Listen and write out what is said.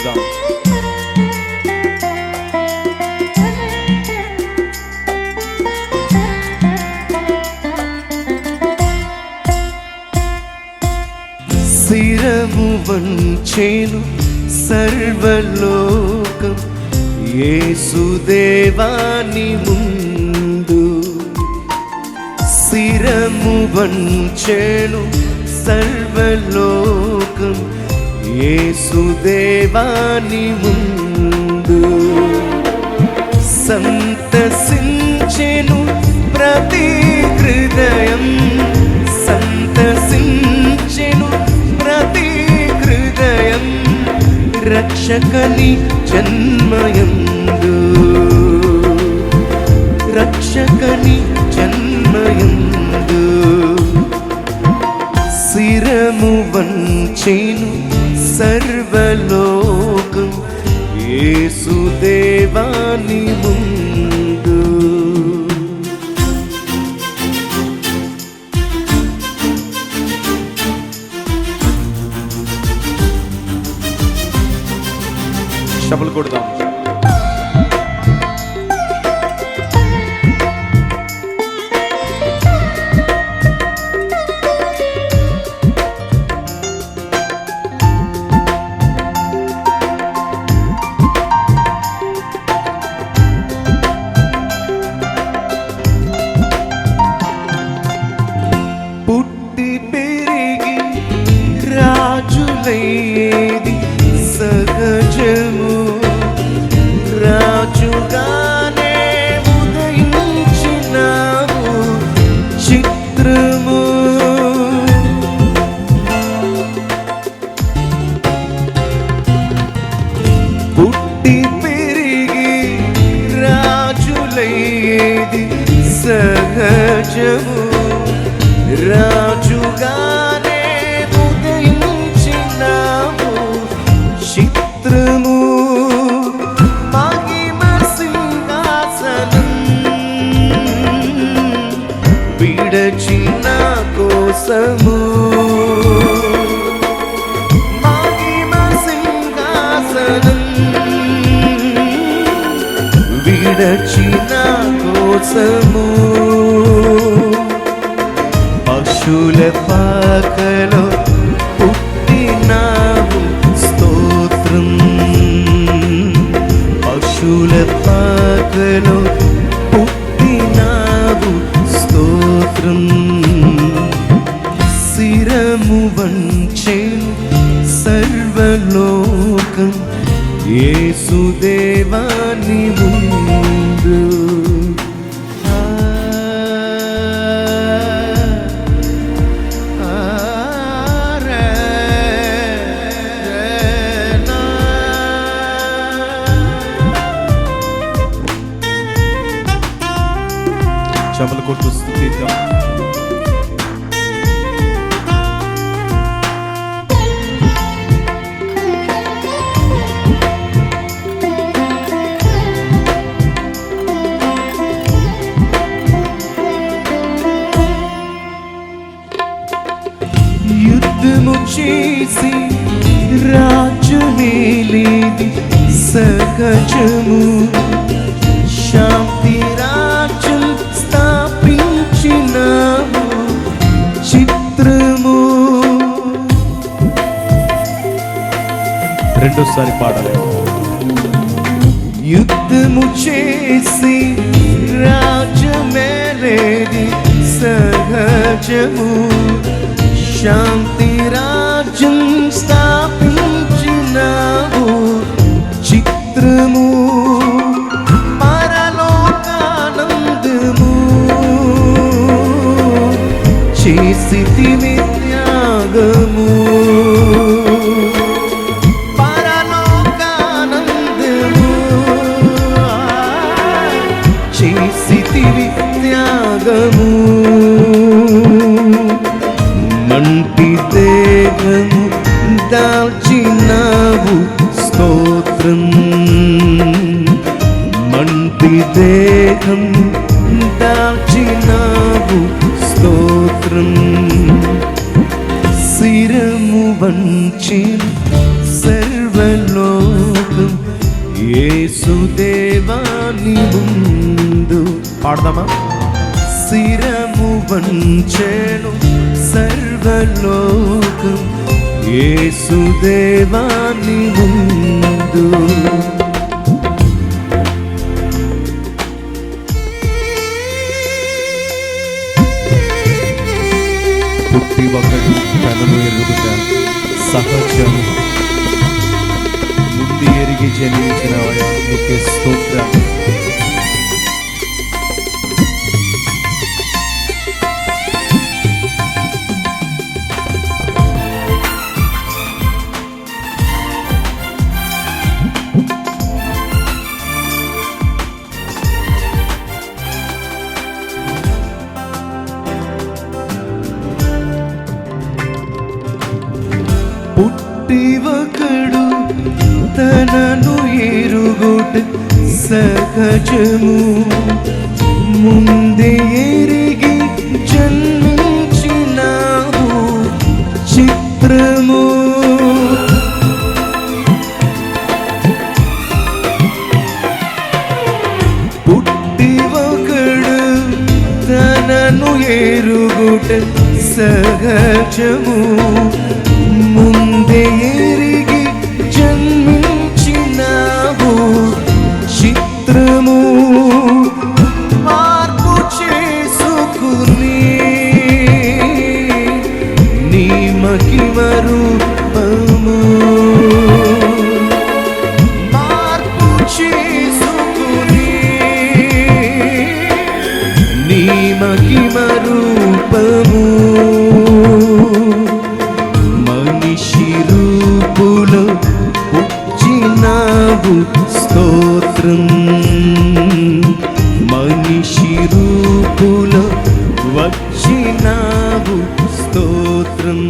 కొడదాం. శిరము వంచెను సర్వలోకం యేసుదేవాని ముందు. శిరము వంచెను సర్వలోకం యేసుదేవాని ముందు. సంతసించెను ప్రతి హృదయం, సంతసించెను ప్రతి హృదయం రక్షకని జన్మయందు, రక్షకని జన్మయందు. శిరము వంచెను సర్వలోకం యేసుదేవాని ముందు. చప్పలు కొడదాం. పుట్టి పెరిగి రాజులయ్యేది సహజము, రాజుగానే ఉదయించినావు చిత్రము. పుట్టి పెరిగి రాజులయ్యేది సహజము, రాజుగానే ఉదయించినావు చిత్రము. మహిమ సింహాసనం విడచిన కోసము, మహిమ సింహాసనం విడచిన కోసము. పశుల పాకలో పుట్టినావు స్తోత్రం, పశుల పాకలో పుట్టినావు స్తోత్రం. శిరము వంచెను సర్వలోకం యేసుదేవాని ముందు. చప్పలు కొట్టు స్తుతిద్దాం. యుద్ధము చేసి రాజునేలేది సహజము, శాంతి రాజ్యం స్థాపించినావు చిత్రము. రెండోసారి పాడలేము. యుద్ధము చేసి రాజమేలేది సహజము, శాంతి రాజ్యం స్థాపించినావు చిత్రము. పరలోకానందము చేసితివి త్యాగము, పరలోకానందము చేసితివి త్యాగము. మంటి దేహము దాల్చినావు స్తోత్రం, మంటి దేహం దాల్చినావు స్తోత్రం. శిరము వంచెను సర్వ సర్వలోకం యేసుదేవాని ముందు పాడదామా? శిరము వంచెను సర్వలోకం యేసుదేవాని ముందు. పుట్టి ఒకడు తనను ఎరుగుట సహజం, ముందు ఎరిగి జనించిన నీకే స్తోత్రం. పుట్టి ఒకడు తనను ఎరుగుట సహజము, ముందే ఎరిగి జన్మించినావు చిత్రము. పుట్టి ఒకడు తనను ఎరుగుట సహజము, ముందే ఎరిగి జన్మించినావు చిత్రము. మార్పు చేసుకుని నీ మహిమ రూపము, మార్పు చేసుకుని నీ మహిమ రూపము. మనిషి రూపులో వచ్చినావు స్తోత్రం, మనిషి రూపులో వచ్చినావు స్తోత్రం.